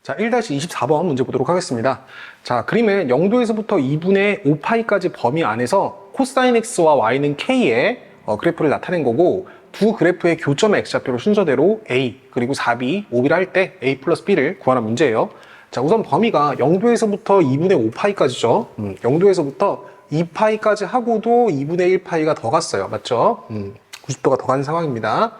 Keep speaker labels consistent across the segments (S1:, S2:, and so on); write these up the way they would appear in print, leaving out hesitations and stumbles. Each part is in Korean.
S1: 자, 1-24번 문제 보도록 하겠습니다. 자, 그림은 0도에서부터 2분의 5파이까지 범위 안에서 코사인 x와 y는 k의 그래프를 나타낸 거고, 두 그래프의 교점의 x좌표를 순서대로 a 그리고 4b, 5b를 할 때 a 플러스 b를 구하는 문제예요. 자, 우선 범위가 0도에서부터 2분의 5파이까지죠. 0도에서부터 2파이까지 하고도 2분의 1파이가 더 갔어요. 맞죠? 90도가 더 가는 상황입니다.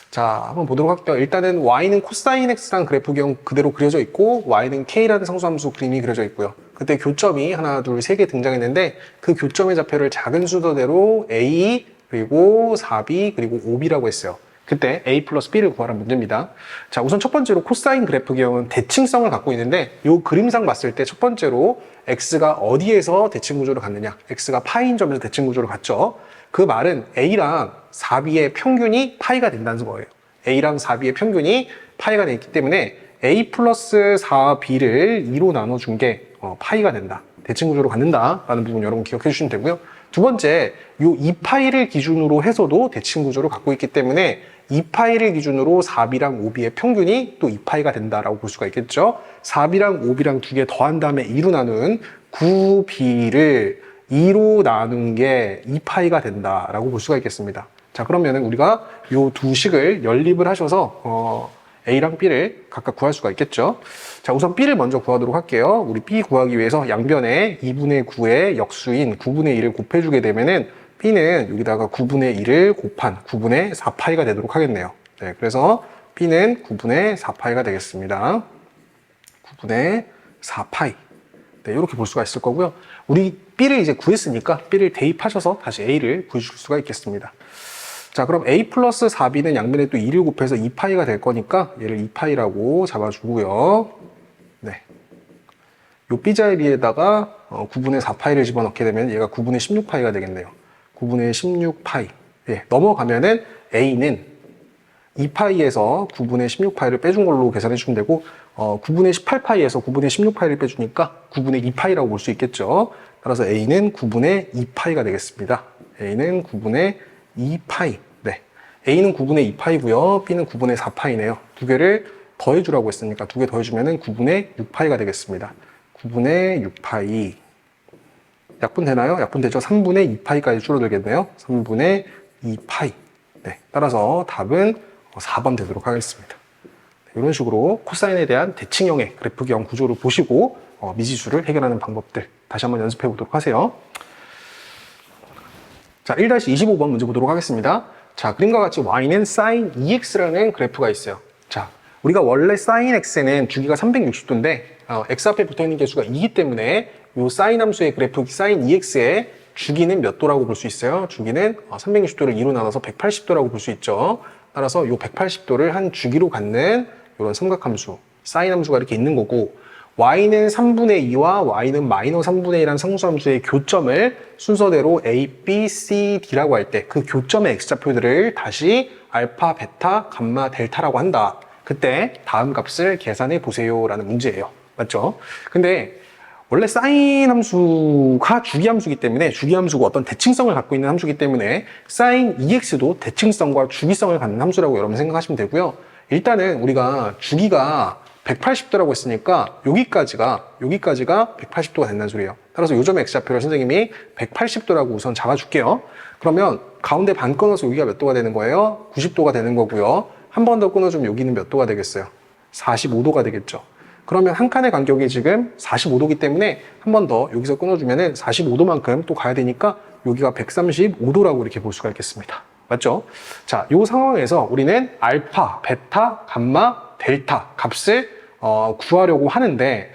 S1: 자, 한번 보도록 할게요. 일단은 y는 코사인 x라는 그래프 경 그대로 그려져 있고, y는 k라는 상수함수 그림이 그려져 있고요. 그때 교점이 하나, 둘, 세 개 등장했는데, 그 교점의 좌표를 작은 순서대로 a, 그리고 4b, 그리고 5b라고 했어요. 그때 a 플러스 b를 구하라는 문제입니다. 자, 우선 첫 번째로 코사인 그래프 경우는 대칭성을 갖고 있는데, 이 그림상 봤을 때 첫 번째로 x가 어디에서 대칭 구조를 갖느냐, x가 파인 점에서 대칭 구조를 갖죠. 그 말은 a랑 4b의 평균이 파이가 된다는 거예요. a랑 4b의 평균이 파이가 되기 때문에 a 플러스 4b를 2로 나눠준 게 파이가 된다, 대칭 구조로 갖는다라는 부분 여러분 기억해 주시면 되고요. 두 번째, 이 2파이를 기준으로 해서도 대칭 구조를 갖고 있기 때문에 2파이를 기준으로 4b랑 5b의 평균이 또 2파이가 된다라고 볼 수가 있겠죠. 4b랑 5b랑 두 개 더한 다음에 2로 나눈 9b를 2로 나눈 게 2파이가 된다라고 볼 수가 있겠습니다. 자, 그러면은 우리가 이 두 식을 연립을 하셔서 A랑 B를 각각 구할 수가 있겠죠. 자, 우선 B를 먼저 구하도록 할게요. 우리 B 구하기 위해서 양변에 2분의 9의 역수인 9분의 1을 곱해주게 되면은 B는 여기다가 9분의 1을 곱한 9분의 4파이가 되도록 하겠네요. 네, 그래서 B는 9분의 4파이가 되겠습니다. 9분의 4파이. 네, 이렇게 볼 수가 있을 거고요. 우리 B를 이제 구했으니까 B를 대입하셔서 다시 A를 구해줄 수가 있겠습니다. 자, 그럼 A 플러스 4B는 양면에 또 2를 곱해서 2파이가 될 거니까 얘를 2파이라고 잡아주고요. 네. 요 B자의 B에다가 9분의 4파이를 집어넣게 되면 얘가 9분의 16파이가 되겠네요. 9분의 16파이. 예, 넘어가면은 A는 2파이에서 9분의 16파이를 빼준 걸로 계산해 주면 되고, 9분의 18파이에서 9분의 16파이를 빼주니까 9분의 2파이라고 볼 수 있겠죠. 따라서 A는 9분의 2파이가 되겠습니다. A는 9분의 2파이. 네. A는 9분의 2파이고요. B는 9분의 4파이네요. 두 개를 더해주라고 했으니까 두 개 더해주면 9분의 6파이가 되겠습니다. 9분의 6파이. 약분 되나요? 약분 되죠. 3분의 2파이까지 줄어들겠네요. 3분의 2파이. 네. 따라서 답은 4번 되도록 하겠습니다. 네, 이런 식으로 코사인에 대한 대칭형의 그래프경 구조를 보시고 미지수를 해결하는 방법들 다시 한번 연습해 보도록 하세요. 자, 1-25번 문제 보도록 하겠습니다. 자, 그림과 같이 y는 sin 2x라는 그래프가 있어요. 자, 우리가 원래 sin x는 주기가 360도인데 x 앞에 붙어있는 개수가 2이기 때문에 이 sin 함수의 그래프 sin 2x의 주기는 몇 도라고 볼 수 있어요? 주기는 360도를 2로 나눠서 180도라고 볼 수 있죠. 따라서 이 180도를 한 주기로 갖는 이런 삼각함수, sin 함수가 이렇게 있는 거고, y는 3분의 2와 y는 마이너스 3분의 1이라는 상수함수의 교점을 순서대로 a, b, c, d라고 할 때 그 교점의 x좌표들을 다시 알파, 베타, 감마, 델타라고 한다. 그때 다음 값을 계산해 보세요 라는 문제예요. 맞죠? 근데 원래 sin 함수가 주기함수이기 때문에, 주기함수고 어떤 대칭성을 갖고 있는 함수이기 때문에 sin 2x도 대칭성과 주기성을 갖는 함수라고 여러분 생각하시면 되고요. 일단은 우리가 주기가 180도라고 했으니까 여기까지가 180도가 된다는 소리예요. 따라서 요점의 x좌표를 선생님이 180도라고 우선 잡아줄게요. 그러면 가운데 반 끊어서 여기가 몇 도가 되는 거예요? 90도가 되는 거고요. 한 번 더 끊어주면 여기는 몇 도가 되겠어요? 45도가 되겠죠. 그러면 한 칸의 간격이 지금 45도이기 때문에 한 번 더 여기서 끊어주면 45도만큼 또 가야 되니까 여기가 135도라고 이렇게 볼 수가 있겠습니다. 맞죠? 자, 이 상황에서 우리는 알파, 베타, 감마, 델타 값을 구하려고 하는데,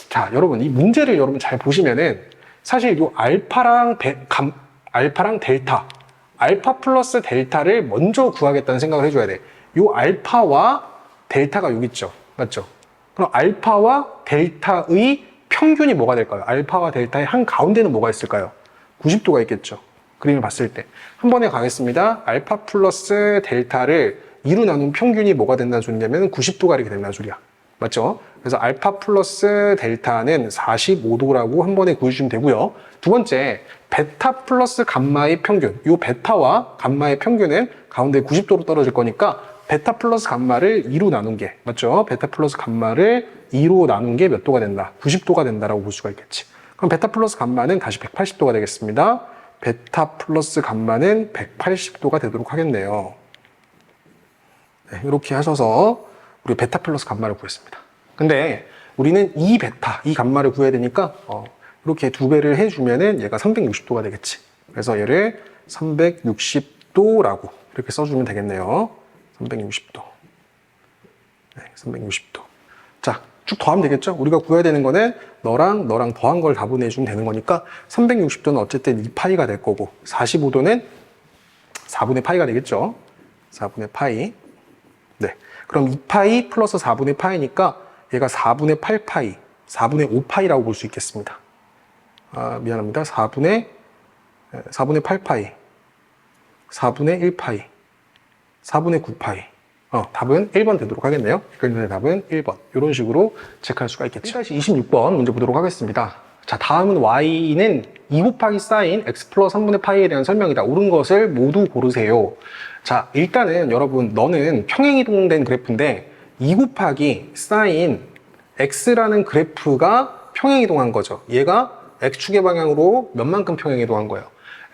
S1: 자, 여러분 이 문제를 여러분 잘 보시면은 사실 이 알파랑 델타, 알파 플러스 델타를 먼저 구하겠다는 생각을 해줘야 돼. 이 알파와 델타가 여기 있죠. 맞죠? 그럼 알파와 델타의 평균이 뭐가 될까요? 알파와 델타의 한 가운데는 뭐가 있을까요? 90도가 있겠죠. 그림을 봤을 때. 한 번에 가겠습니다. 알파 플러스 델타를 2로 나눈 평균이 뭐가 된다는 소리냐면 90도가 이렇게 된다는 소리야. 맞죠? 그래서 알파 플러스 델타는 45도라고 한 번에 구해주시면 되고요. 두 번째, 베타 플러스 감마의 평균. 이 베타와 감마의 평균은 가운데 90도로 떨어질 거니까 베타 플러스 감마를 2로 나눈 게, 맞죠? 베타 플러스 감마를 2로 나눈 게 몇 도가 된다? 90도가 된다라고 볼 수가 있겠지. 그럼 베타 플러스 감마는 다시 180도가 되겠습니다. 베타 플러스 감마는 180도가 되도록 하겠네요. 네, 이렇게 하셔서 우리 베타 플러스 감마를 구했습니다. 근데 우리는 이 베타, 이 감마를 구해야 되니까 이렇게 두 배를 해주면은 얘가 360도가 되겠지. 그래서 얘를 360도라고 이렇게 써주면 되겠네요. 360도. 네, 360도. 자, 쭉 더하면 되겠죠? 우리가 구해야 되는 거는 너랑 더한 걸 다 보내주면 되는 거니까 360도는 어쨌든 2파이가 될 거고 45도는 4분의 파이가 되겠죠? 4분의 파이. 네. 그럼 2파이 플러스 4분의 파이니까 얘가 4분의 8파이, 4분의 5파이라고 볼 수 있겠습니다. 미안합니다. 4분의 8파이, 4분의 1파이, 4분의 9파이. 답은 1번 되도록 하겠네요. 그래서 답은 1번. 이런 식으로 체크할 수가 있겠죠. 1-26번 문제 보도록 하겠습니다. 자, 다음은 y는 2 곱하기 사인 x 플러스 3분의 파이에 대한 설명이다. 옳은 것을 모두 고르세요. 자, 일단은 여러분, 너는 평행이동된 그래프인데 2 곱하기 사인 x라는 그래프가 평행이동한 거죠. 얘가 x축의 방향으로 몇만큼 평행이동한 거예요.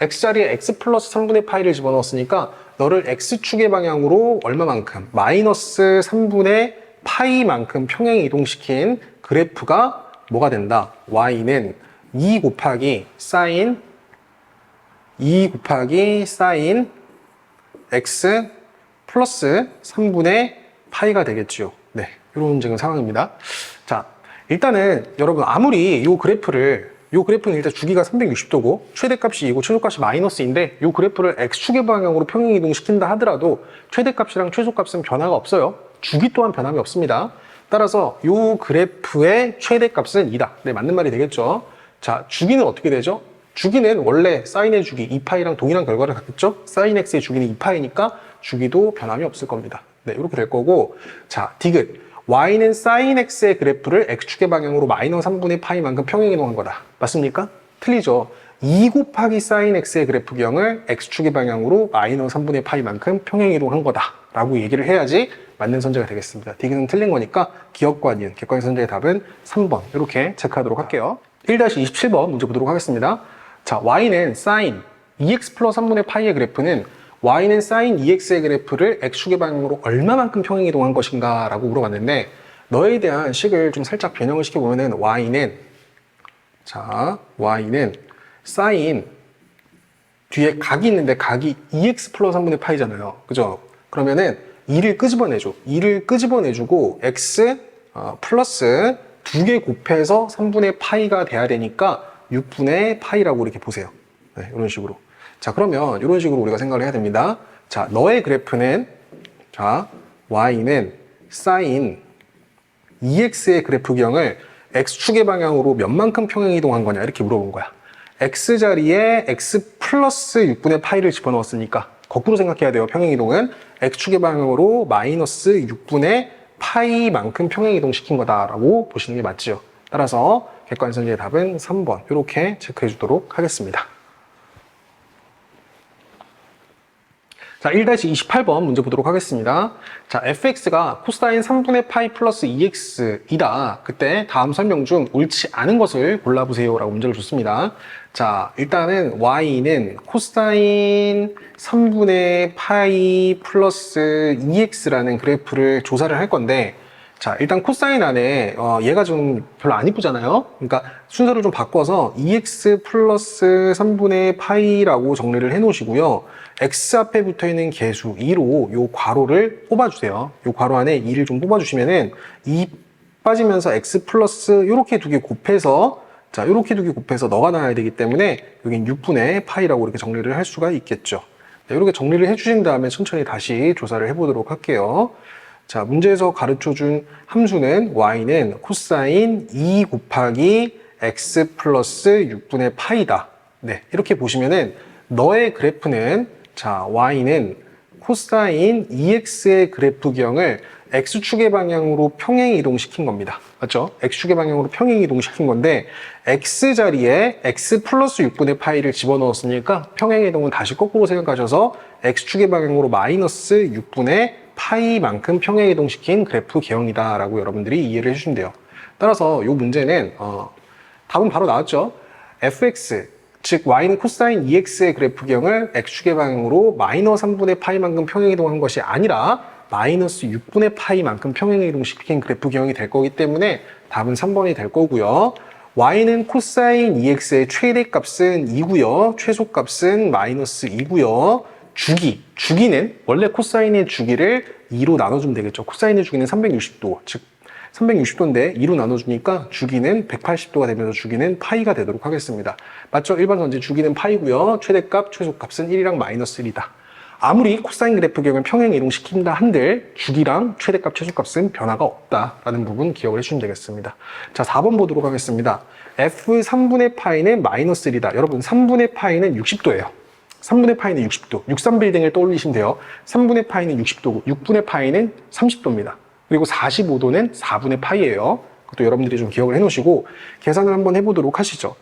S1: x자리에 x 플러스 3분의 파이를 집어넣었으니까 너를 x축의 방향으로 얼마만큼? 마이너스 3분의 파이만큼 평행이동시킨 그래프가 뭐가 된다? y는 2 곱하기 사인 x 플러스 3분의 파이가 되겠죠. 네, 이런 지금 상황입니다. 자, 일단은 여러분 아무리 이 그래프는 일단 주기가 360도고 최대값이 2고 최소값이 마이너스인데 이 그래프를 x축의 방향으로 평행이동시킨다 하더라도 최대값이랑 최소값은 변화가 없어요. 주기 또한 변함이 없습니다. 따라서 이 그래프의 최대값은 2다. 네, 맞는 말이 되겠죠. 자, 주기는 어떻게 되죠? 주기는 원래 사인의 주기 2파이랑 동일한 결과를 갖겠죠? 사인 x의 주기는 2파이니까 주기도 변함이 없을 겁니다. 네, 이렇게 될 거고, 자, 디귿. y는 사인 x의 그래프를 x축의 방향으로 마이너스 3분의 파이만큼 평행이동한 거다. 맞습니까? 틀리죠. 2 곱하기 사인 x의 그래프 기형을 x축의 방향으로 마이너스 3분의 파이만큼 평행이동한 거다. 라고 얘기를 해야지 맞는 선제가 되겠습니다. 디귿은 틀린 거니까 기역과 니은, 객관식 선제의 답은 3번. 이렇게 체크하도록 할게요. 1-27번 문제 보도록 하겠습니다. 자, y는 사인 2x 플러스 3분의 파이의 그래프는 y는 sin 2x의 그래프를 x축의 방향으로 얼마만큼 평행이동한 것인가 라고 물어봤는데 너에 대한 식을 좀 살짝 변형을 시켜보면은 y는 sin 뒤에 각이 있는데 각이 2x 플러스 3분의 파이잖아요. 그죠? 그러면은 2를 끄집어내줘. 2를 끄집어내주고 x 플러스 2개 곱해서 3분의 파이가 돼야 되니까 6분의 파이라고 이렇게 보세요. 네, 이런 식으로. 자, 그러면 이런 식으로 우리가 생각을 해야 됩니다. 자, 너의 그래프는, 자, y는 sin 2x의 그래프 기형을 x축의 방향으로 몇만큼 평행이동한 거냐 이렇게 물어본 거야. x자리에 x 플러스 6분의 파이를 집어넣었으니까 거꾸로 생각해야 돼요. 평행이동은 x축의 방향으로 마이너스 6분의 파이만큼 평행이동 시킨 거다라고 보시는 게 맞죠. 따라서 객관선제의 답은 3번 이렇게 체크해 주도록 하겠습니다. 자, 1-28번 문제 보도록 하겠습니다. 자, fx가 코사인 3분의 파이 플러스 2x이다. 그때 다음 설명 중 옳지 않은 것을 골라보세요 라고 문제를 줬습니다. 자, 일단은 y는 코사인 3분의 파이 플러스 2x라는 그래프를 조사를 할 건데, 자, 일단 코사인 안에 얘가 좀 별로 안 이쁘잖아요. 그러니까 순서를 좀 바꿔서 2x 플러스 3분의 파이라고 정리를 해 놓으시고요. x 앞에 붙어 있는 계수 2로 요 괄호를 뽑아주세요. 요 괄호 안에 2를 좀 뽑아주시면은 2 빠지면서 x 플러스 요렇게 두 개 곱해서, 자, 요렇게 두 개 곱해서 넣어 놔야 되기 때문에 여긴 6분의 파이라고 이렇게 정리를 할 수가 있겠죠. 네, 이렇게 정리를 해주신 다음에 천천히 다시 조사를 해보도록 할게요. 자, 문제에서 가르쳐준 함수는 y는 코사인 2 곱하기 x 플러스 6분의 파이다. 네, 이렇게 보시면은 너의 그래프는, 자, y는 코사인 2x의 그래프 기형을 x축의 방향으로 평행 이동시킨 겁니다. 맞죠? x축의 방향으로 평행 이동시킨 건데 x자리에 x 플러스 6분의 파이를 집어넣었으니까 평행 이동은 다시 거꾸로 생각하셔서 x축의 방향으로 마이너스 6분의 파이만큼 평행이동시킨 그래프 개형이다라고 여러분들이 이해를 해주시면 돼요. 따라서 이 문제는 답은 바로 나왔죠. fx, 즉 y는 코사인 2x의 그래프 개형을 x축의 방향으로 마이너스 3분의 파이만큼 평행이동한 것이 아니라 마이너스 6분의 파이만큼 평행이동시킨 그래프 개형이 될 거기 때문에 답은 3번이 될 거고요. y는 코사인 2x의 최대값은 2고요. 최소값은 마이너스 2고요. 주기는 원래 코사인의 주기를 2로 나눠주면 되겠죠. 코사인의 주기는 360도, 즉 360도인데 2로 나눠주니까 주기는 180도가 되면서 주기는 파이가 되도록 하겠습니다. 맞죠? 일반 전제 주기는 파이고요. 최대값, 최소값은 1이랑 마이너스 1이다. 아무리 코사인 그래프 개형을 평행 이동시킨다 한들 주기랑 최대값, 최소값은 변화가 없다라는 부분 기억을 해주시면 되겠습니다. 자, 4번 보도록 하겠습니다. f 3분의 파이는 마이너스 1이다. 여러분 3분의 파이는 60도예요. 3분의 파이는 60도. 63빌딩을 떠올리시면 돼요. 3분의 파이는 60도고 6분의 파이는 30도입니다. 그리고 45도는 4분의 파이예요. 그것도 여러분들이 좀 기억을 해놓으시고 계산을 한번 해보도록 하시죠.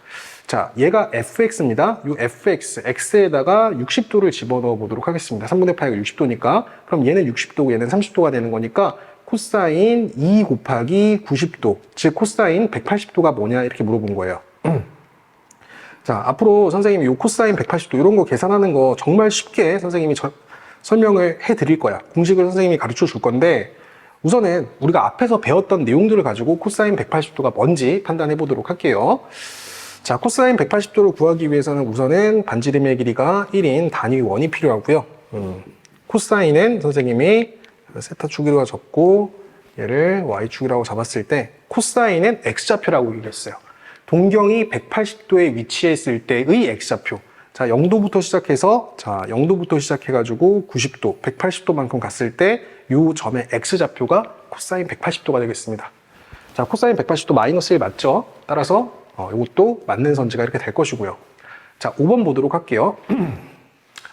S1: 자, 얘가 fx입니다. 이 fx, x에다가 60도를 집어넣어 보도록 하겠습니다. 3분의 파이가 60도니까 그럼 얘는 60도고 얘는 30도가 되는 거니까 코사인 2 곱하기 90도, 즉 코사인 180도가 뭐냐 이렇게 물어본 거예요. 자, 앞으로 선생님이 이 코사인 180도 이런 거 계산하는 거 정말 쉽게 선생님이 설명을 해드릴 거야. 공식을 선생님이 가르쳐 줄 건데 우선은 우리가 앞에서 배웠던 내용들을 가지고 코사인 180도가 뭔지 판단해 보도록 할게요. 자, 코사인 180도를 구하기 위해서는 우선은 반지름의 길이가 1인 단위 원이 필요하고요. 코사인은 선생님이 세타 축이라고 적고 얘를 y축이라고 잡았을 때 코사인은 x좌표라고 얘기했어요. 동경이 180도에 위치해 있을 때의 x좌표. 자, 0도부터 시작해서 0도부터 시작해가지고 90도, 180도만큼 갔을 때 이 점의 x좌표가 코사인 180도가 되겠습니다. 자, 코사인 180도 마이너스 1 맞죠? 따라서 이것도 맞는 선지가 이렇게 될 것이고요. 자, 5번 보도록 할게요.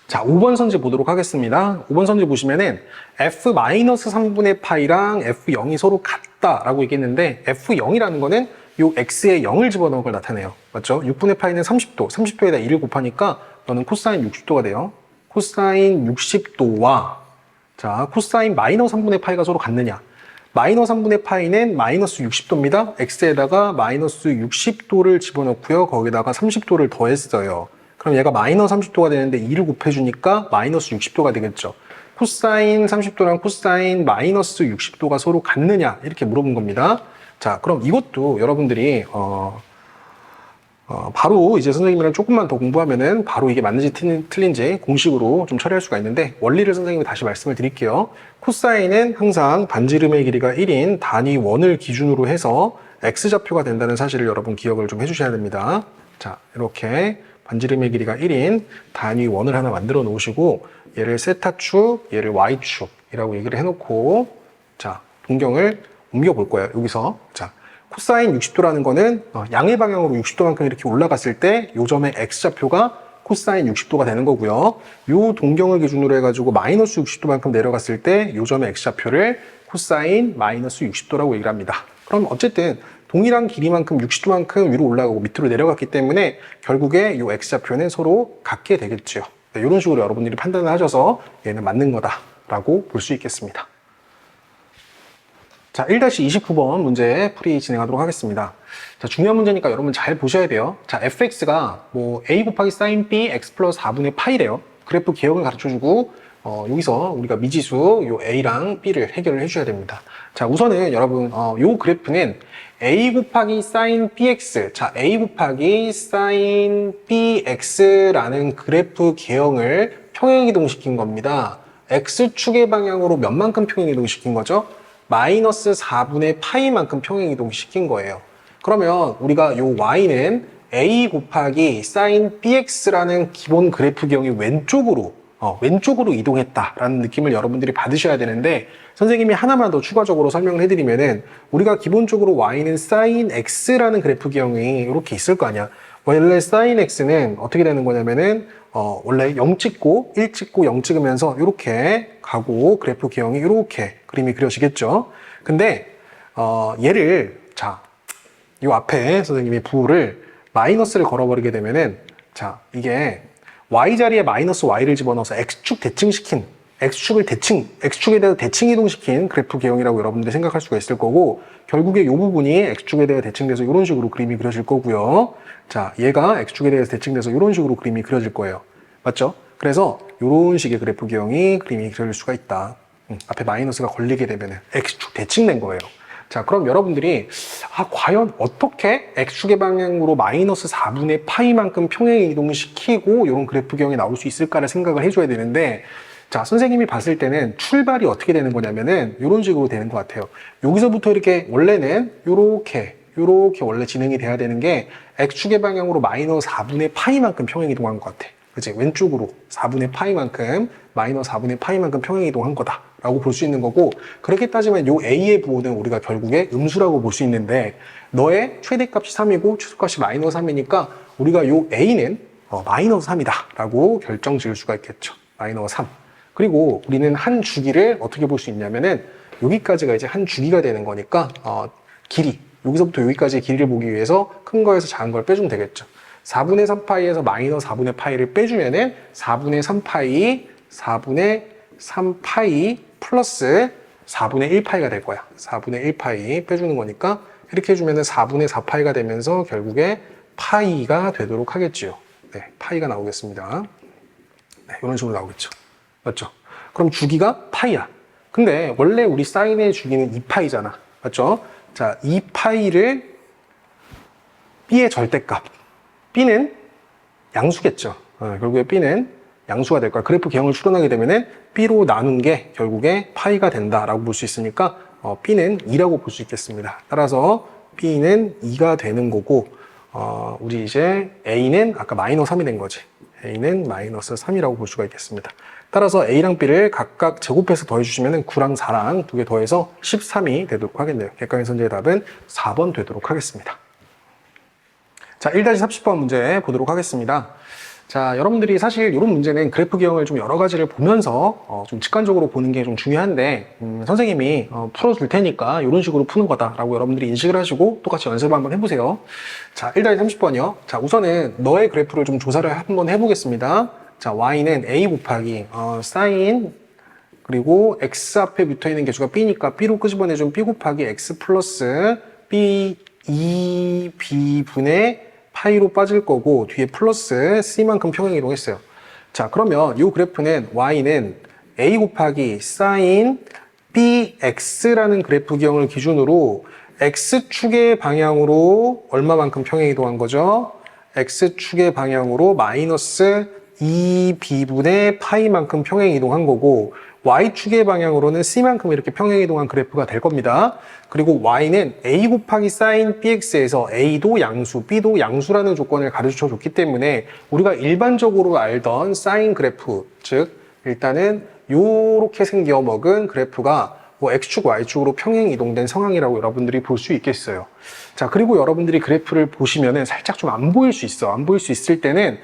S1: 자, 5번 선지 보도록 하겠습니다. 5번 선지 보시면은 f-3분의 파이랑 f0이 서로 같다라고 얘기했는데 f0이라는 거는 요 x에 0을 집어넣은 걸 나타내요. 맞죠? 6분의 파이는 30도, 30도에다 1을 곱하니까 너는 코사인 60도가 돼요. 코사인 60도와 자, 코사인 마이너스 3분의 파이가 서로 같느냐? 마이너스 3분의 파이는 마이너스 60도입니다. x에다가 마이너스 60도를 집어넣고요. 거기다가 30도를 더했어요. 그럼 얘가 마이너스 30도가 되는데 2를 곱해주니까 마이너스 60도가 되겠죠. 코사인 30도랑 코사인 마이너스 60도가 서로 같느냐? 이렇게 물어본 겁니다. 자, 그럼 이것도 여러분들이 바로 이제 선생님이랑 조금만 더 공부하면은 바로 이게 맞는지 틀린지 공식으로 좀 처리할 수가 있는데 원리를 선생님이 다시 말씀을 드릴게요. 코사인은 항상 반지름의 길이가 1인 단위 원을 기준으로 해서 x좌표가 된다는 사실을 여러분 기억을 좀 해주셔야 됩니다. 자, 이렇게 반지름의 길이가 1인 단위 원을 하나 만들어 놓으시고 얘를 세타축, 얘를 y축이라고 얘기를 해놓고 자, 동경을 옮겨 볼 거예요. 여기서 자, 코사인 60도라는 거는 양의 방향으로 60도만큼 이렇게 올라갔을 때 이 점의 x좌표가 코사인 60도가 되는 거고요. 이 동경을 기준으로 해가지고 마이너스 60도만큼 내려갔을 때 이 점의 x좌표를 코사인 마이너스 60도라고 얘기를 합니다. 그럼 어쨌든 동일한 길이만큼 60도만큼 위로 올라가고 밑으로 내려갔기 때문에 결국에 이 x좌표는 서로 같게 되겠죠. 네, 이런 식으로 여러분들이 판단을 하셔서 얘는 맞는 거다라고 볼 수 있겠습니다. 자, 1-29번 문제 풀이 진행하도록 하겠습니다. 자, 중요한 문제니까 여러분 잘 보셔야 돼요. 자, fx가 뭐 a 곱하기 sin b x 플러스 4분의 파이래요. 그래프 개형을 가르쳐주고 여기서 우리가 미지수 요 a랑 b를 해결을 해줘야 됩니다. 자, 우선은 여러분 요 그래프는 a 곱하기 sin bx, 자, a 곱하기 sin bx라는 그래프 개형을 평행이동시킨 겁니다. x축의 방향으로 몇만큼 평행이동시킨 거죠? 마이너스 4분의 파이만큼 평행이동시킨 거예요. 그러면 우리가 요 y는 a 곱하기 sin bx라는 기본 그래프 기형이 왼쪽으로 이동했다라는 느낌을 여러분들이 받으셔야 되는데 선생님이 하나만 더 추가적으로 설명을 해드리면은 우리가 기본적으로 y는 sin x라는 그래프 기형이 이렇게 있을 거 아니야. 원래 sin x는 어떻게 되는 거냐면은 원래 0 찍고 1 찍고 0 찍으면서 이렇게 가고 그래프 기형이 이렇게 그림이 그려지겠죠. 근데 얘를 자, 이 앞에 선생님이 부호를 마이너스를 걸어버리게 되면은 자, 이게 y 자리에 마이너스 y를 집어넣어서 x축 대칭시킨 X축에 대해서 대칭 이동시킨 그래프 개형이라고 여러분들이 생각할 수가 있을 거고, 결국에 이 부분이 X축에 대해 대칭돼서 이런 식으로 그림이 그려질 거고요. 자, 얘가 X축에 대해서 대칭돼서 이런 식으로 그림이 그려질 거예요. 맞죠? 그래서 이런 식의 그래프 개형이 그림이 그려질 수가 있다. 앞에 마이너스가 걸리게 되면 X축 대칭된 거예요. 자, 그럼 여러분들이 과연 어떻게 X축의 방향으로 마이너스 4분의 파이만큼 평행 이동시키고 이런 그래프 개형이 나올 수 있을까를 생각을 해줘야 되는데, 자, 선생님이 봤을 때는 출발이 어떻게 되는 거냐면은 이런 식으로 되는 것 같아요. 여기서부터 이렇게 원래는 요렇게 원래 진행이 돼야 되는 게 X축의 방향으로 마이너스 4분의 파이만큼 평행 이동한 것 같아. 그치? 왼쪽으로 4분의 파이만큼, 마이너스 4분의 파이만큼 평행 이동한 거다라고 볼 수 있는 거고, 그렇게 따지면 요 A의 부호는 우리가 결국에 음수라고 볼 수 있는데, 너의 최대값이 3이고 최소값이 마이너스 3이니까 우리가 요 A는 마이너스 3이다 라고 결정 지을 수가 있겠죠. 마이너스 3. 그리고 우리는 한 주기를 어떻게 볼 수 있냐면은 여기까지가 이제 한 주기가 되는 거니까 길이, 여기서부터 여기까지의 길이를 보기 위해서 큰 거에서 작은 걸 빼주면 되겠죠. 4분의 3파이에서 마이너스 4분의 파이를 빼주면은 4분의 3파이 플러스 4분의 1파이가 될 거야. 4분의 1파이 빼주는 거니까 이렇게 해주면은 4분의 4파이가 되면서 결국에 파이가 되도록 하겠지요. 네, 파이가 나오겠습니다. 네, 이런 식으로 나오겠죠. 맞죠? 그럼 주기가 파이야. 근데 원래 우리 사인의 주기는 2파이잖아. 맞죠? 자, 2파이를 B의 절대값. B는 양수겠죠. 결국에 B는 양수가 될 거야. 그래프 개형을 추론하게 되면은 B로 나눈 게 결국에 파이가 된다라고 볼 수 있으니까 B는 2라고 볼 수 있겠습니다. 따라서 B는 2가 되는 거고, 우리 이제 A는 아까 마이너스 3이 된 거지. A는 마이너스 3이라고 볼 수가 있겠습니다. 따라서 A랑 B를 각각 제곱해서 더해주시면 9랑 4랑 두 개 더해서 13이 되도록 하겠네요. 객관의 선제의 답은 4번 되도록 하겠습니다. 자, 1-30번 문제 보도록 하겠습니다. 자, 여러분들이 사실 이런 문제는 그래프 개형을 좀 여러 가지를 보면서 좀 직관적으로 보는 게 좀 중요한데, 선생님이 풀어줄 테니까 이런 식으로 푸는 거다라고 여러분들이 인식을 하시고 똑같이 연습을 한번 해보세요. 자, 1-30번이요. 자, 우선은 너의 그래프를 좀 조사를 한번 해보겠습니다. 자, y는 a 곱하기 사인, 그리고 x 앞에 붙어있는 개수가 b니까 b로 끄집어내준 b 곱하기 x 플러스 b 2b분의 파이로 빠질 거고, 뒤에 플러스 c만큼 평행 이동했어요. 자, 그러면 이 그래프는 y는 a 곱하기 사인 bx라는 그래프 기형을 기준으로 x축의 방향으로 얼마만큼 평행 이동한 거죠? x축의 방향으로 마이너스 2b분의 파이만큼 평행 이동한 거고, y축의 방향으로는 c만큼 이렇게 평행 이동한 그래프가 될 겁니다. 그리고 y는 a 곱하기 사인 bx에서 a도 양수, b도 양수라는 조건을 가르쳐 줬기 때문에 우리가 일반적으로 알던 사인 그래프, 즉 일단은 요렇게 생겨 먹은 그래프가 뭐 x축, y축으로 평행 이동된 상황이라고 여러분들이 볼 수 있겠어요. 자, 그리고 여러분들이 그래프를 보시면은 살짝 좀 안 보일 수 있어. 안 보일 수 있을 때는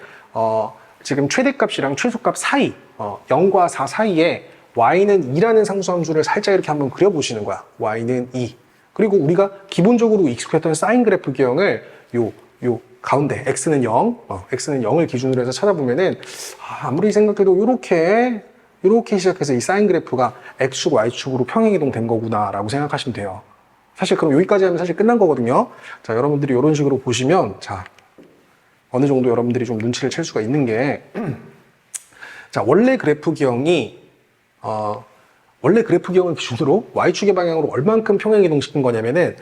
S1: 지금 최대값이랑 최소값 사이, 0과 4 사이에 y는 2라는 상수함수를 살짝 이렇게 한번 그려보시는 거야. y는 2. 그리고 우리가 기본적으로 익숙했던 사인 그래프 기형을 요 가운데 x는 0, x는 0을 기준으로 해서 찾아보면은 아무리 생각해도 요렇게 시작해서 이 사인 그래프가 x축, y축으로 평행 이동된 거구나라고 생각하시면 돼요. 사실 그럼 여기까지 하면 사실 끝난 거거든요. 자, 여러분들이 이런 식으로 보시면, 자, 어느 정도 여러분들이 좀 눈치를 챌 수가 있는 게, 자, 원래 그래프 기형을 기준으로 y축의 방향으로 얼만큼 평행 이동시킨 거냐면은,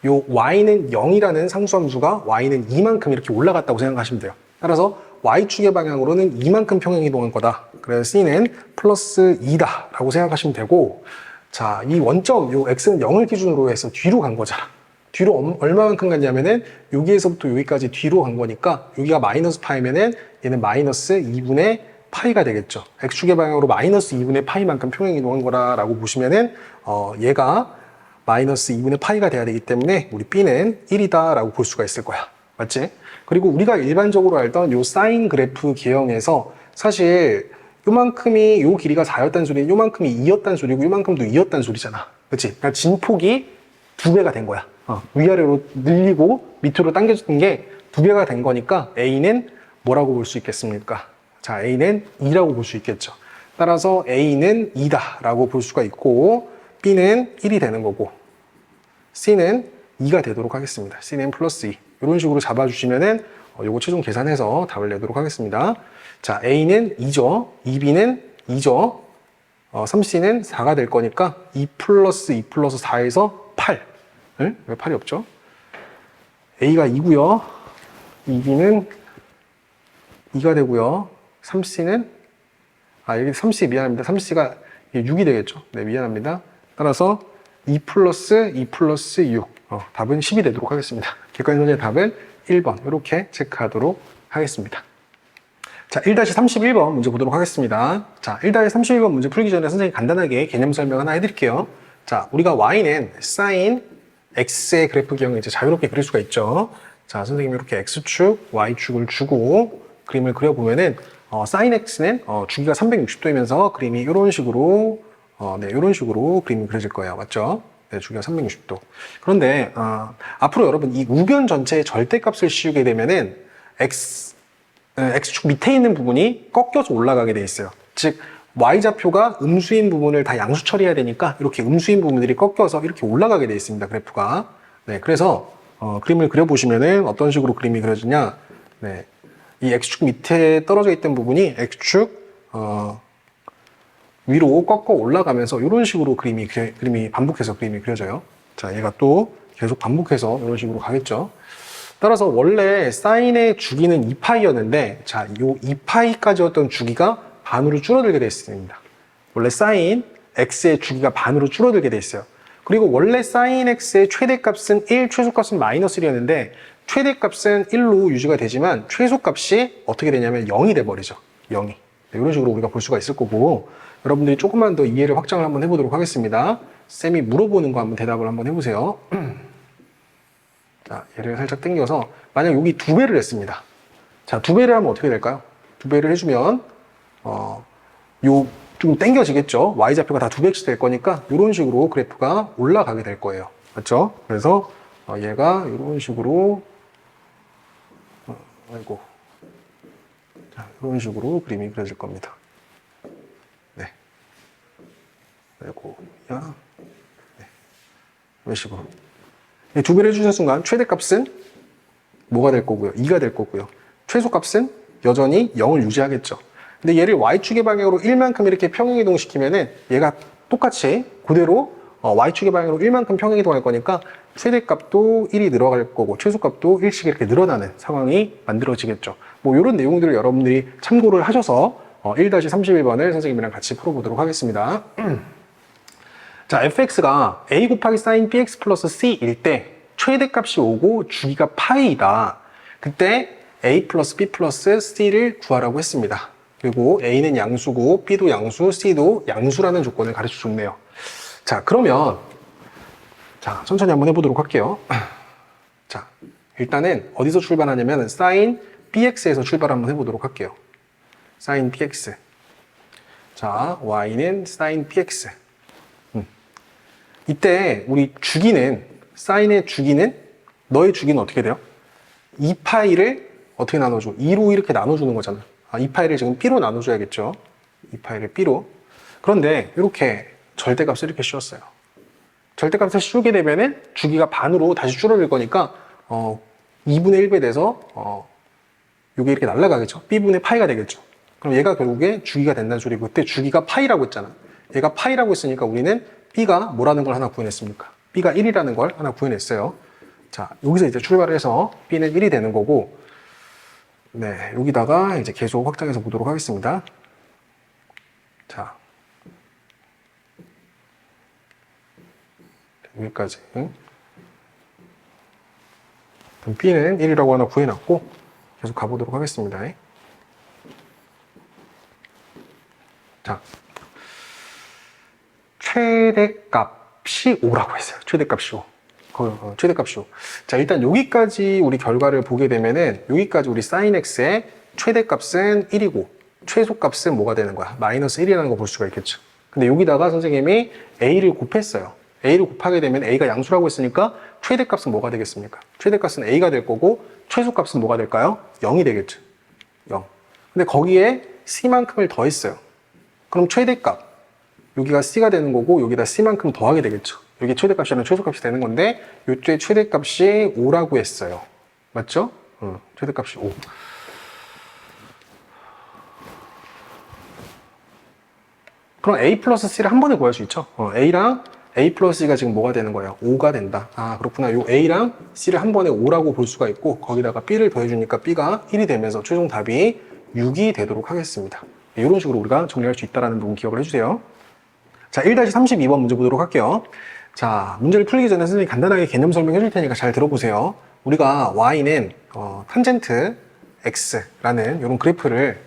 S1: 요 y는 0이라는 상수함수가 y는 2만큼 이렇게 올라갔다고 생각하시면 돼요. 따라서 y축의 방향으로는 2만큼 평행 이동한 거다. 그래서 c는 플러스 2다 라고 생각하시면 되고, 자, 이 원점, 요 x는 0을 기준으로 해서 뒤로 간 거잖아. 뒤로 얼마만큼 갔냐면은 여기에서부터 여기까지 뒤로 간 거니까 여기가 마이너스 파이면은 얘는 마이너스 2분의 파이가 되겠죠. x축의 방향으로 마이너스 2분의 파이만큼 평행 이동한 거라고 보시면은 얘가 마이너스 2분의 파이가 돼야 되기 때문에 우리 b는 1이다 라고 볼 수가 있을 거야. 맞지? 그리고 우리가 일반적으로 알던 요 사인 그래프 개형에서 사실 요만큼이 요 길이가 4였다는 소리는 요만큼이 2였다는 소리고 요만큼도 2였다는 소리잖아. 그치? 그러니까 진폭이 2배가 된 거야. 위아래로 늘리고 밑으로 당겨주는 게 2배가 된 거니까 A는 뭐라고 볼 수 있겠습니까? 자, A는 2라고 볼 수 있겠죠. 따라서 A는 2다 라고 볼 수가 있고 B는 1이 되는 거고 C는 2가 되도록 하겠습니다. C는 플러스 2. 이런 식으로 잡아주시면은 요거 최종 계산해서 답을 내도록 하겠습니다. 자, A는 2죠. 2B는 2죠. 3C는 4가 될 거니까 2 플러스 2 플러스 4에서 8. 왜 8이 없죠? A가 2고요. 2B는 2가 되고요. 3C는 여기 3C 미안합니다. 3C가 6이 되겠죠. 네, 미안합니다. 따라서 2 플러스 2 플러스 6. 답은 10이 되도록 하겠습니다. 객관식 문제의 답은 1번. 이렇게 체크하도록 하겠습니다. 자, 1-31번 문제 보도록 하겠습니다. 자, 1-31번 문제 풀기 전에 선생님이 간단하게 개념 설명 하나 해드릴게요. 자, 우리가 y는 sin x의 그래프 경우 이제 자유롭게 그릴 수가 있죠. 자, 선생님이 이렇게 x축, y축을 주고 그림을 그려보면은 sin x는 주기가 360도이면서 그림이 이런 식으로 이런 식으로 그림이 그려질 거예요. 맞죠? 네, 주기가 360도. 그런데 앞으로 여러분 이 우변 전체의 절대값을 씌우게 되면은 x축 밑에 있는 부분이 꺾여서 올라가게 돼 있어요. 즉 y좌표가 음수인 부분을 다 양수 처리해야 되니까 이렇게 음수인 부분들이 꺾여서 이렇게 올라가게 돼 있습니다. 그래프가. 네, 그래서 그림을 그려보시면은 어떤 식으로 그림이 그려지냐. 네, 이 x축 밑에 떨어져 있던 부분이 x축 위로 꺾어 올라가면서 이런 식으로 그림이 반복해서 그림이 그려져요. 자, 얘가 또 계속 반복해서 이런 식으로 가겠죠. 따라서 원래 사인의 주기는 2파이였는데 자, 요 2파이까지였던 주기가 반으로 줄어들게 되어 있습니다. 원래 사인 x의 주기가 반으로 줄어들게 되어 있어요. 그리고 원래 사인 x의 최대값은 1, 최소값은 마이너스 1이었는데 최대값은 1로 유지가 되지만 최소값이 어떻게 되냐면 0이 돼버리죠. 0이. 네, 이런 식으로 우리가 볼 수가 있을 거고 여러분들이 조금만 더 이해를 확장을 한번 해보도록 하겠습니다. 쌤이 물어보는 거 한번 대답을 한번 해보세요. 자, 얘를 살짝 당겨서 만약 여기 2배를 했습니다. 자, 2배를 하면 어떻게 될까요? 2배를 해주면 요 좀 당겨지겠죠. y좌표가 다 2배씩 될 거니까 이런 식으로 그래프가 올라가게 될 거예요. 맞죠? 그래서 얘가 이런 식으로 자, 이런 식으로 그림이 그려질 겁니다. 네. 야. 네. 이런 식으로. 2배를 해주는 순간 최대값은 뭐가 될 거고요? 2가 될 거고요. 최소값은 여전히 0을 유지하겠죠. 근데 얘를 y축의 방향으로 1만큼 이렇게 평행이동시키면은 얘가 똑같이 그대로 y축의 방향으로 1만큼 평행이동할 거니까 최대값도 1이 늘어갈 거고 최소값도 1씩 이렇게 늘어나는 상황이 만들어지겠죠. 뭐 이런 내용들을 여러분들이 참고를 하셔서 1-31번을 선생님이랑 같이 풀어보도록 하겠습니다. 자, fx가 a 곱하기 sin bx 플러스 c일 때 최대값이 오고 주기가 파이다. 그때 a 플러스 b 플러스 c를 구하라고 했습니다. 그리고 a는 양수고 b도 양수, c도 양수라는 조건을 가르쳐 줬네요. 자, 그러면 자, 천천히 한번 해보도록 할게요. 자, 일단은 어디서 출발하냐면 sin bx에서 출발 한번 해보도록 할게요. sin bx. 자, y는 sin bx. 이때 우리 주기는 사인의 주기는 너의 주기는 어떻게 돼요? 2파이를 어떻게 나눠줘? 2로 이렇게 나눠주는 거잖아. 2파이를 지금 b로 나눠줘야겠죠. 2파이를 b로. 그런데 이렇게 절대값을 이렇게 씌웠어요. 절대값을 씌우게 되면은 주기가 반으로 다시 줄어들 거니까 2분의 1배 돼서 이게 이렇게 날아가겠죠. b분의 파이가 되겠죠. 그럼 얘가 결국에 주기가 된다는 소리고 그때 주기가 파이라고 했잖아. 얘가 파이라고 했으니까 우리는 b가 뭐라는 걸 하나 구해냈습니까? b가 1이라는 걸 하나 구해냈어요. 자, 여기서 이제 출발을 해서 b는 1이 되는 거고 네, 여기다가 이제 계속 확장해서 보도록 하겠습니다. 자, 여기까지. 그럼 b는 1이라고 하나 구해놨고 계속 가보도록 하겠습니다. 자, 최대값이 5라고 했어요. 최대값이 5. 최대값이 5. 자, 일단 여기까지 우리 결과를 보게 되면은 여기까지 우리 sin x의 최대값은 1이고 최소값은 뭐가 되는 거야? 마이너스 1이라는 거 볼 수가 있겠죠. 근데 여기다가 선생님이 a를 곱했어요. a를 곱하게 되면 a가 양수라고 했으니까 최대값은 뭐가 되겠습니까? 최대값은 a가 될 거고 최소값은 뭐가 될까요? 0이 되겠죠. 0. 근데 거기에 c만큼을 더했어요. 그럼 최대값, 여기가 C가 되는 거고 여기다 C만큼 더하게 되겠죠. 여기 최대값이랑 최소값이 되는 건데 이때 최대값이 5라고 했어요. 맞죠? 최대값이 5. 그럼 A 플러스 C를 한 번에 구할 수 있죠. A랑 A 플러스 C가 지금 뭐가 되는 거예요? 5가 된다. 아, 그렇구나. 요 A랑 C를 한 번에 5라고 볼 수가 있고 거기다가 B를 더해주니까 B가 1이 되면서 최종 답이 6이 되도록 하겠습니다. 이런 식으로 우리가 정리할 수 있다는 부분 기억을 해주세요. 자, 1-32번 문제 보도록 할게요. 자, 문제를 풀기 전에 선생님이 간단하게 개념 설명해 줄 테니까 잘 들어보세요. 우리가 y는 탄젠트 x라는 이런 그래프를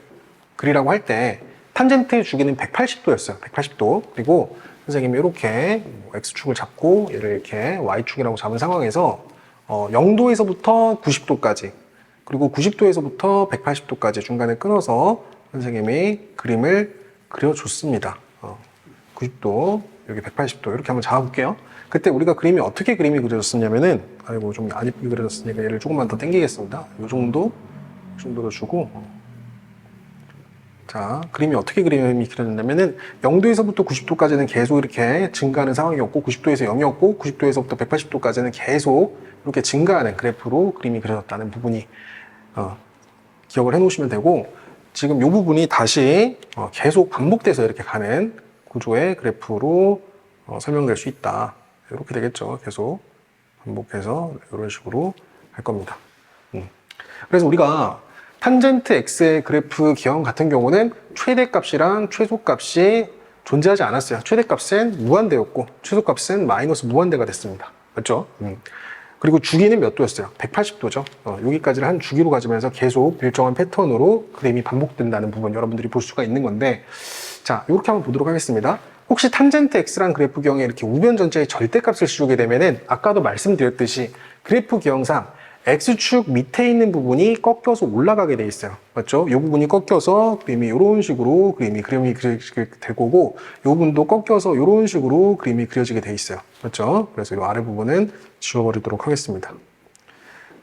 S1: 그리라고 할 때 탄젠트의 주기는 180도였어요. 180도. 그리고 선생님이 이렇게 x축을 잡고 얘를 이렇게 y축이라고 잡은 상황에서 0도에서부터 90도까지 그리고 90도에서부터 180도까지 중간에 끊어서 선생님이 그림을 그려줬습니다. 90도, 여기 180도 이렇게 한번 잡아볼게요. 그때 우리가 어떻게 그림이 그려졌었냐면은 아이고 좀 안 예쁘게 그려졌으니까 얘를 조금만 더 당기겠습니다. 이 정도로 주고 자, 그림이 어떻게 그림이 그려졌냐면은 0도에서부터 90도까지는 계속 이렇게 증가하는 상황이었고 90도에서 0이었고 90도에서부터 180도까지는 계속 이렇게 증가하는 그래프로 그림이 그려졌다는 부분이 기억을 해 놓으시면 되고 지금 이 부분이 다시 계속 반복돼서 이렇게 가는 구조의 그래프로 설명될 수 있다. 이렇게 되겠죠. 계속 반복해서 이런 식으로 할 겁니다. 그래서 우리가 탄젠트 x의 그래프 기형 같은 경우는 최대값이랑 최소값이 존재하지 않았어요. 최대값은 무한대였고 최소값은 마이너스 무한대가 됐습니다. 맞죠? 그리고 주기는 몇 도였어요? 180도죠. 여기까지를 한 주기로 가지면서 계속 일정한 패턴으로 그림이 반복된다는 부분 여러분들이 볼 수가 있는 건데 자, 이렇게 한번 보도록 하겠습니다. 혹시 탄젠트 x란 그래프 기형에 이렇게 우변 전체의 절대값을 씌우게 되면은 아까도 말씀드렸듯이 그래프 기형상 x축 밑에 있는 부분이 꺾여서 올라가게 돼 있어요. 맞죠? 이 부분이 꺾여서 그림이 이런 식으로 그림이 그려지게 될 거고 이 부분도 꺾여서 이런 식으로 그림이 그려지게 돼 있어요. 맞죠? 그래서 이 아래 부분은 지워버리도록 하겠습니다.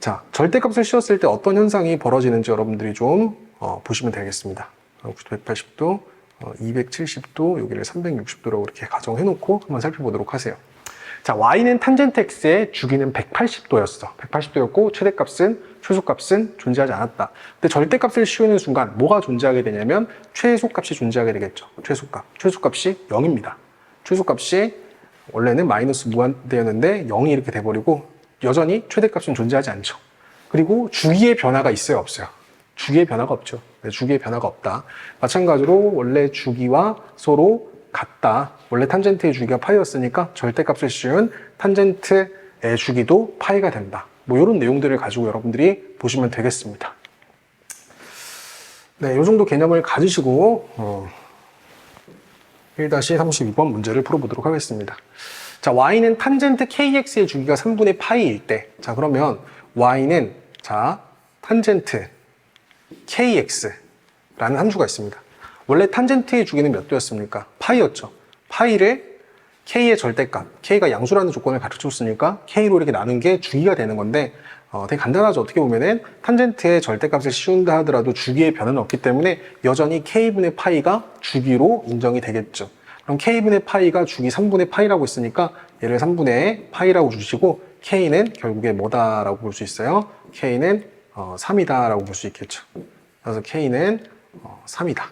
S1: 자, 절대값을 씌웠을 때 어떤 현상이 벌어지는지 여러분들이 좀 보시면 되겠습니다. 180도, 270도, 여기를 360도라고 이렇게 가정해 놓고 한번 살펴보도록 하세요. 자, y는 탄젠트 x의 주기는 180도였어. 180도였고 최대값은 최소값은 존재하지 않았다. 근데 절대값을 씌우는 순간 뭐가 존재하게 되냐면 최소값이 존재하게 되겠죠. 최소값이 0입니다. 최소값이 원래는 마이너스 무한대였는데 0이 이렇게 돼버리고 여전히 최대값은 존재하지 않죠. 그리고 주기의 변화가 있어요, 없어요? 주기의 변화가 없죠. 주기의 변화가 없다. 마찬가지로 원래 주기와 서로 같다. 원래 탄젠트의 주기가 파이였으니까 절대값을 씌운 탄젠트의 주기도 파이가 된다. 뭐 이런 내용들을 가지고 여러분들이 보시면 되겠습니다. 네, 이 정도 개념을 가지시고 1-32번 문제를 풀어보도록 하겠습니다. 자, y는 탄젠트 kx의 주기가 3분의 파이일 때, 자, 그러면 y는 자 탄젠트 kx라는 함수가 있습니다. 원래 탄젠트의 주기는 몇 도였습니까? 파이였죠. 파이를 k의 절대값, k가 양수라는 조건을 가르쳐줬으니까 k로 이렇게 나눈 게 주기가 되는 건데 되게 간단하죠. 어떻게 보면은 탄젠트의 절대값을 씌운다 하더라도 주기의 변화는 없기 때문에 여전히 k분의 파이가 주기로 인정이 되겠죠. 그럼 k분의 파이가 주기 3분의 파이라고 있으니까 얘를 3분의 파이라고 주시고 k는 결국에 뭐다라고 볼 수 있어요? k는 3이다 라고 볼 수 있겠죠. 그래서 k는 3이다.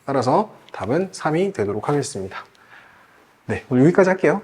S1: 따라서 답은 3이 되도록 하겠습니다. 네, 오늘 여기까지 할게요.